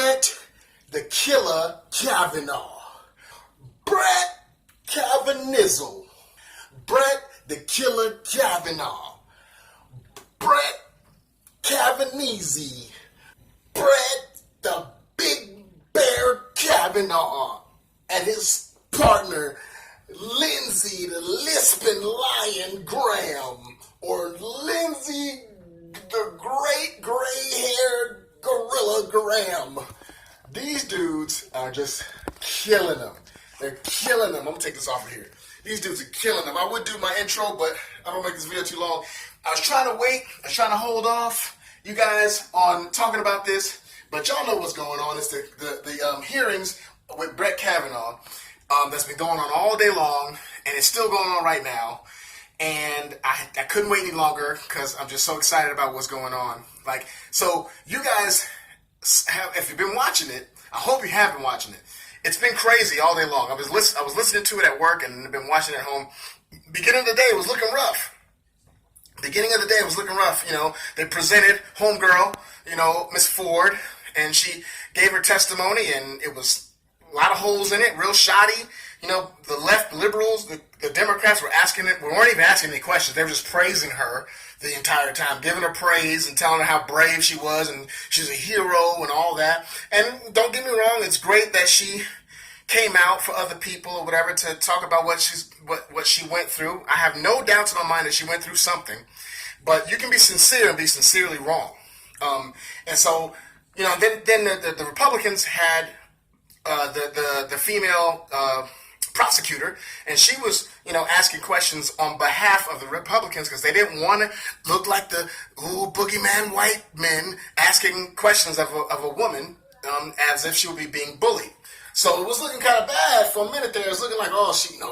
Brett the Killer Kavanaugh. Brett Kavanizzle. Brett the Killer Kavanaugh. Brett Cavanese. Brett the Big Bear Kavanaugh. And his partner, Lindsey the Lisping Lion Graham. Or Lindsey the Great Gray-Haired Gorilla Graham. These dudes are just killing them. They're killing them. I'm going to take this off of here. These dudes are killing them. I would do my intro, but I don't make this video too long. I was trying to wait. I was trying to hold off you guys on talking about this, but y'all know what's going on. It's the hearings with Brett Kavanaugh that's been going on all day long, and it's still going on right now. And I couldn't wait any longer because I'm just so excited about what's going on. Like, so you guys have, if you've been watching it, I hope you have been watching it. It's been crazy all day long. I was listening to it at work and been watching it at home. Beginning of the day, it was looking rough. You know, they presented homegirl, you know, Miss Ford, and she gave her testimony, and it was a lot of holes in it, real shoddy. You know, the left liberals, the Democrats weren't even asking any questions. They were just praising her the entire time, giving her praise and telling her how brave she was and she's a hero and all that. And don't get me wrong, it's great that she came out for other people or whatever to talk about what she went through. I have no doubts in my mind that she went through something, but you can be sincere and be sincerely wrong. And so, you know, then the Republicans had the female prosecutor, and she was, you know, asking questions on behalf of the Republicans because they didn't want to look like the boogeyman white men asking questions of a woman as if she would be being bullied. So it was looking kind of bad for a minute there. It was looking like,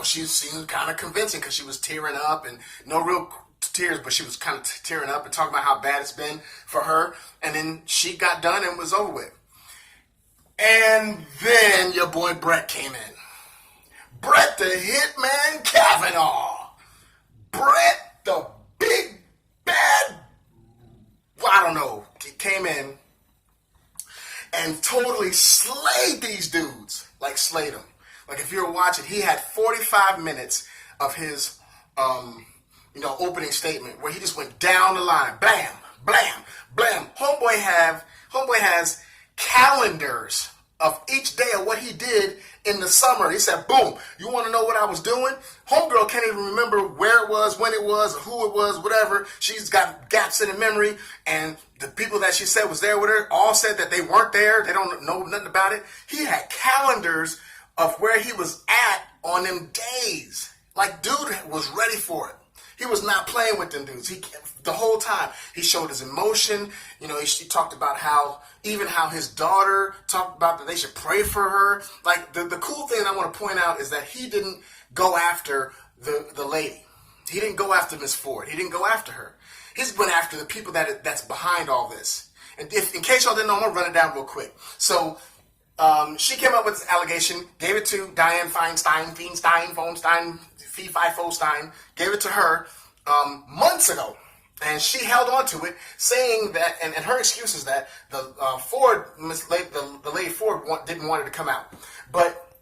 she seemed kind of convincing because she was tearing up, and no real tears, but she was kind of tearing up and talking about how bad it's been for her. And then she got done and was over with. And then your boy Brett came in. Brett the Hitman Kavanaugh. Brett the Big Bad, I don't know, he came in and totally slayed these dudes. Like, slayed them. Like, if you were watching, he had 45 minutes of his, opening statement where he just went down the line. Blam, blam, blam. Homeboy has calendars of each day of what he did in the summer. He said, boom, you want to know what I was doing? Homegirl can't even remember where it was, when it was, who it was, whatever. She's got gaps in her memory, and the people that she said was there with her all said that they weren't there. They don't know nothing about it. He had calendars of where he was at on them days. Like, dude was ready for it. He was not playing with them dudes. The whole time he showed his emotion. You know, he talked about how his daughter talked about that they should pray for her. Like, the cool thing I want to point out is that he didn't go after the lady. He didn't go after Miss Ford. He didn't go after her. He's went after the people that's behind all this. And in case y'all didn't know, I'm gonna run it down real quick. So she came up with this allegation, gave it to Dianne Feinstein, Fee Fi Fo Stein, gave it to her months ago. And she held on to it, saying that, and her excuse is that the lady Ford didn't want it to come out. But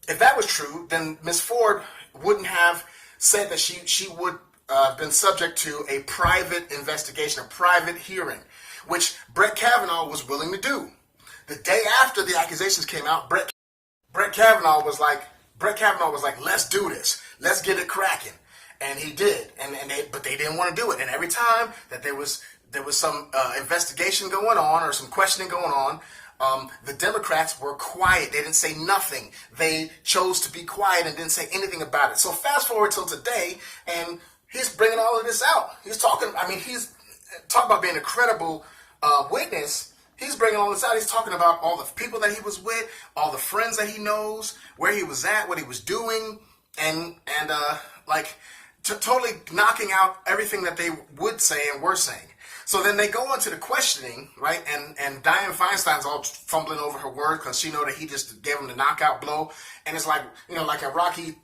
if that was true, then Miss Ford wouldn't have said that she would have been subject to a private investigation, a private hearing, which Brett Kavanaugh was willing to do. The day after the accusations came out, Brett Kavanaugh was like, let's do this. Let's get it cracking. And he did, but they didn't want to do it. And every time that there was some investigation going on or some questioning going on, the Democrats were quiet. They didn't say nothing. They chose to be quiet and didn't say anything about it. So fast forward till today, and he's bringing all of this out. He's talking about being a credible witness. He's bringing all this out. He's talking about all the people that he was with, all the friends that he knows, where he was at, what he was doing, and totally knocking out everything that they would say and were saying. So then they go on to the questioning, right? And Dianne Feinstein's all fumbling over her words because she know that he just gave him the knockout blow. And it's like, you know, like in Rocky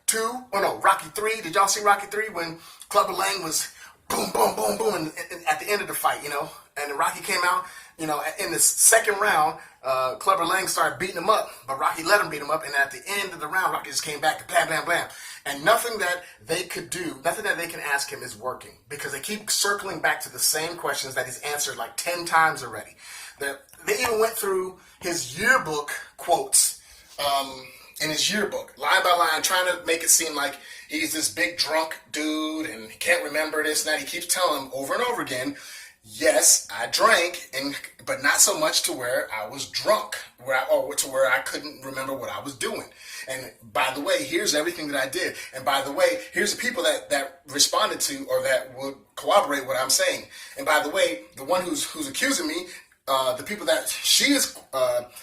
3. Did y'all see Rocky 3 when Clubber Lang was boom, boom, boom, boom, and at the end of the fight, you know? And Rocky came out in the second round, Clubber Lang started beating him up, but Rocky let him beat him up. And at the end of the round, Rocky just came back, blam, blam, blam. And nothing that they could do, nothing that they can ask him is working because they keep circling back to the same questions that he's answered like 10 times already. They even went through his yearbook quotes in his yearbook, line by line, trying to make it seem like he's this big drunk dude and he can't remember this and that. He keeps telling him over and over again, yes, I drank, but not so much to where I was drunk, or to where I couldn't remember what I was doing. And by the way, here's everything that I did. And by the way, here's the people that responded to or that would corroborate what I'm saying. And by the way, the one who's accusing me, the people that she is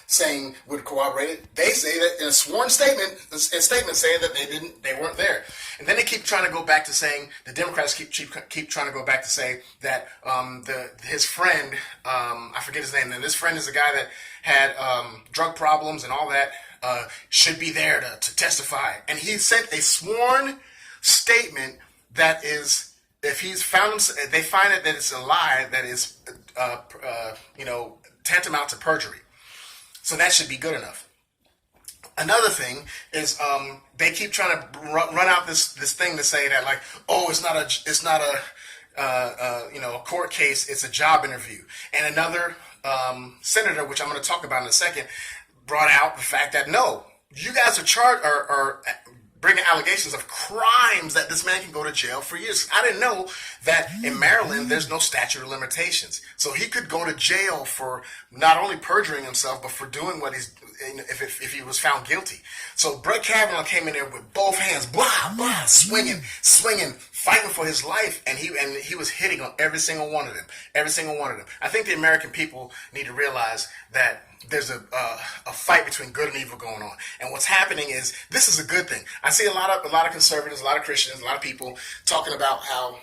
saying would corroborate it, they say that in a sworn statement, saying that they weren't there. And then they keep trying to go back to saying, the Democrats keep trying to go back to say that his friend, I forget his name, and this friend is a guy that had drug problems and all that, should be there to testify. And he sent a sworn statement that is, if he's found, they find it that it's a lie that is, tantamount to perjury. So that should be good enough. Another thing is they keep trying to run out this thing to say that, like, oh, it's not a court case, it's a job interview. And another senator, which I'm going to talk about in a second, brought out the fact that no, you guys are charged or bringing allegations of crimes that this man can go to jail for years. I didn't know that in Maryland there's no statute of limitations, so he could go to jail for not only perjuring himself but for doing what he's if he was found guilty. So Brett Kavanaugh came in there with both hands, blah blah, swinging, fighting for his life, and he was hitting on every single one of them. I think the American people need to realize that there's a fight between good and evil going on, and what's happening is this is a good thing. I see a lot of conservatives, a lot of Christians, a lot of people talking about how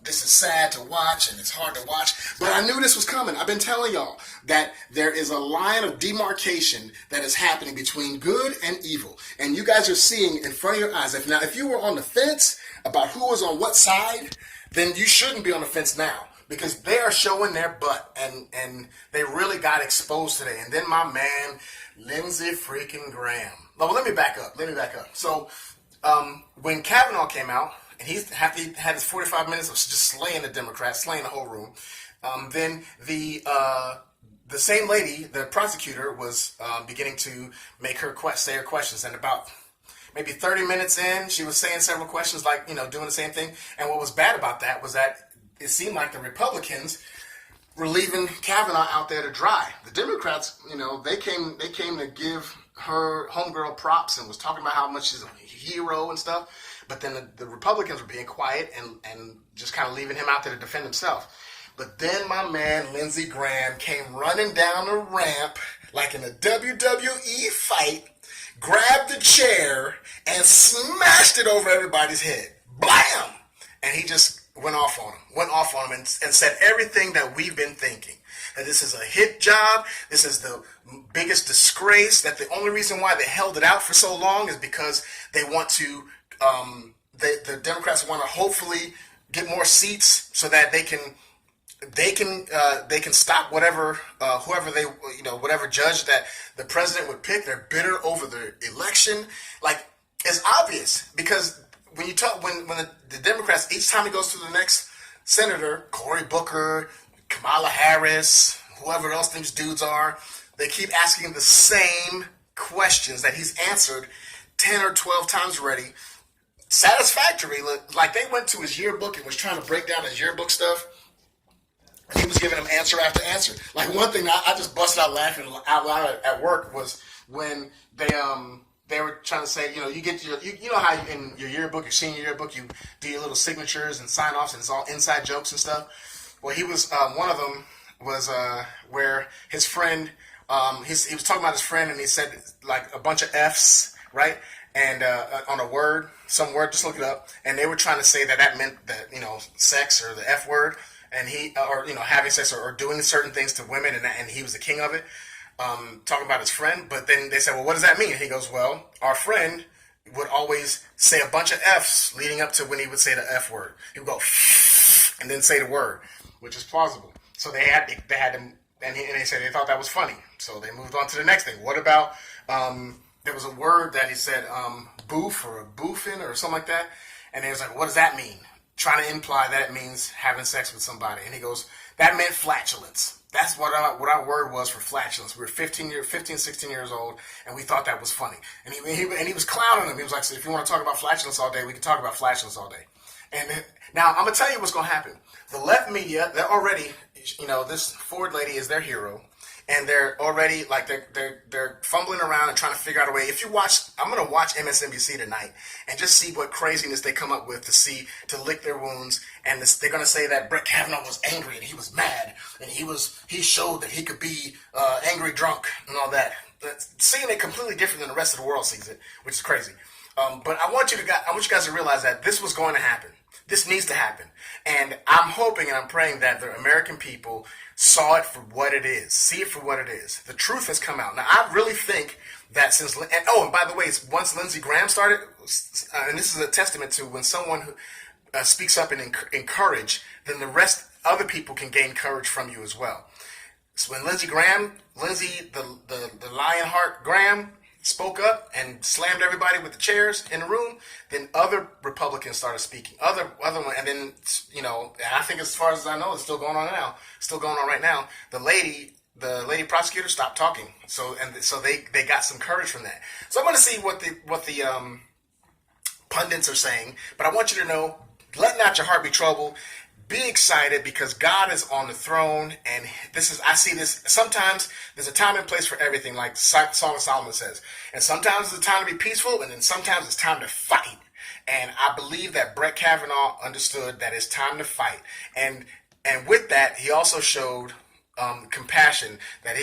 this is sad to watch and it's hard to watch, but I knew this was coming. I've been telling y'all that there is a line of demarcation that is happening between good and evil, and you guys are seeing in front of your eyes. If you were on the fence about who was on what side, then you shouldn't be on the fence now, because they are showing their butt, and they really got exposed today. And then my man, Lindsey freaking Graham. Well, let me back up. So when Kavanaugh came out, and he had his 45 minutes of just slaying the Democrats, slaying the whole room, then the same lady, the prosecutor, was beginning to make say her questions, and about maybe 30 minutes in, she was saying several questions, like, doing the same thing. And what was bad about that was that it seemed like the Republicans were leaving Kavanaugh out there to dry. The Democrats, they came to give her homegirl props and was talking about how much she's a hero and stuff. But then the Republicans were being quiet and just kind of leaving him out there to defend himself. But then my man Lindsey Graham came running down the ramp like in a WWE fight, grabbed the chair and smashed it over everybody's head. Blam! And he just went off on him and said everything that we've been thinking. That this is a hit job, this is the biggest disgrace, that the only reason why they held it out for so long is because they want to, the Democrats want to hopefully get more seats so that they can stop whatever whatever judge that the president would pick. They're bitter over the election. Like, it's obvious, because when the Democrats, each time he goes to the next senator, Cory Booker, Kamala Harris, whoever else these dudes are, they keep asking the same questions that he's answered 10 or 12 times already, satisfactory. Like, they went to his yearbook and was trying to break down his yearbook stuff. He was giving them answer after answer. Like, one thing I just busted out laughing out loud at work was when they were trying to say, you get you know how in your yearbook, your senior yearbook, you do your little signatures and sign offs, and it's all inside jokes and stuff. Well, he was one of them was where his friend he was talking about his friend, and he said like a bunch of F's, right? And on a word, some word, just look it up. And they were trying to say that meant that sex or the F word. And he, or having sex or doing certain things to women, and he was the king of it, talking about his friend. But then they said, well, what does that mean? And he goes, well, our friend would always say a bunch of F's leading up to when he would say the F word. He would go, and then say the word, which is plausible. So they had to and they said they thought that was funny. So they moved on to the next thing. What about there was a word that he said boof or boofing or something like that, and he was like, what does that mean? Trying to imply that it means having sex with somebody, and he goes, that meant flatulence. That's what our word was for flatulence. We were 15, 16 years old, and we thought that was funny. And he was clowning him. He was like, so if you want to talk about flatulence all day, we can talk about flatulence all day. And now I'm gonna tell you what's gonna happen. The left media, they're already, this Ford lady is their hero, and they're already like they're fumbling around and trying to figure out a way. If you watch, I'm gonna watch MSNBC tonight and just see what craziness they come up with to lick their wounds. And they're gonna say that Brett Kavanaugh was angry and he was mad and he showed that he could be angry drunk and all that. Seeing it completely different than the rest of the world sees it, which is crazy. But I want you guys to realize that this was going to happen. This needs to happen. And I'm hoping and I'm praying that the American people saw it for what it is. See it for what it is. The truth has come out. Now, I really think that and by the way, once Lindsey Graham started, and this is a testament to when someone who speaks up and encourage, then other people can gain courage from you as well. So when Lindsey, the Lionheart Graham, spoke up and slammed everybody with the chairs in the room, then other Republicans started speaking. Other one, and then and I think as far as I know, it's still going on now. Still going on right now. The lady prosecutor stopped talking. So they got some courage from that. So I'm going to see what the pundits are saying. But I want you to know, let not your heart be troubled. Be excited because God is on the throne, and I see this. Sometimes there's a time and place for everything, like Song of Solomon says. And sometimes it's a time to be peaceful, and then sometimes it's time to fight. And I believe that Brett Kavanaugh understood that it's time to fight. And with that, he also showed compassion, that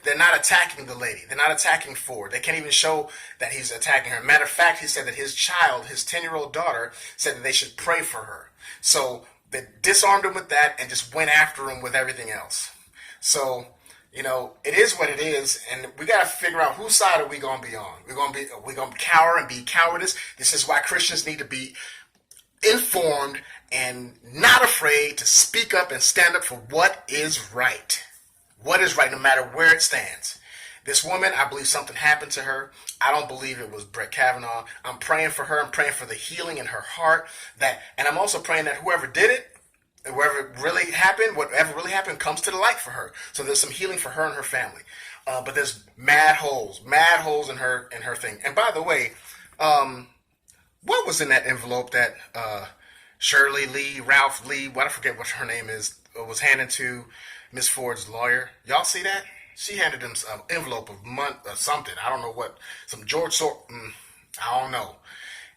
they're not attacking the lady. They're not attacking Ford. They can't even show that he's attacking her. Matter of fact, he said that his 10-year-old daughter, said that they should pray for her. So they disarmed him with that and just went after him with everything else. So, it is what it is, and we got to figure out whose side are we going to be on. We're going to cower and be cowardice. This is why Christians need to be informed and not afraid to speak up and stand up for what is right. What is right, no matter where it stands. This woman, I believe something happened to her. I don't believe it was Brett Kavanaugh. I'm praying for her. I'm praying for the healing in her heart. And I'm also praying that whoever did it, whatever really happened, comes to the light for her. So there's some healing for her and her family. But there's mad holes in her thing. And by the way, what was in that envelope that Shirley Lee, Ralph Lee, I forget what her name is, was handed to Miss Ford's lawyer? Y'all see that? She handed him an envelope of something. I don't know what. Some George Soros. I don't know.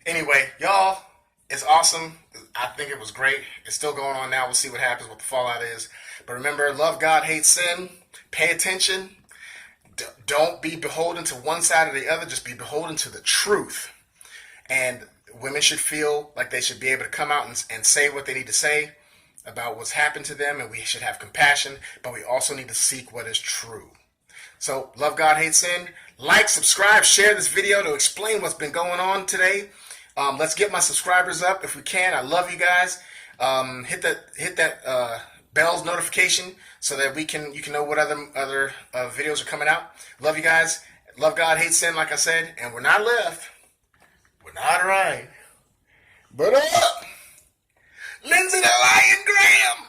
Anyway, y'all, it's awesome. I think it was great. It's still going on now. We'll see what happens, what the fallout is. But remember, love God, hate sin. Pay attention. Don't be beholden to one side or the other. Just be beholden to the truth. And women should feel like they should be able to come out and say what they need to say about what's happened to them, and we should have compassion, but we also need to seek what is true. So, love God, hate sin. Like, subscribe, share this video to explain what's been going on today. Let's get my subscribers up if we can. I love you guys. Hit that bell's notification so that you can know what other videos are coming out. Love you guys. Love God, hate sin, like I said, and we're not left. We're not right. But up! Lindsey the Lion Graham!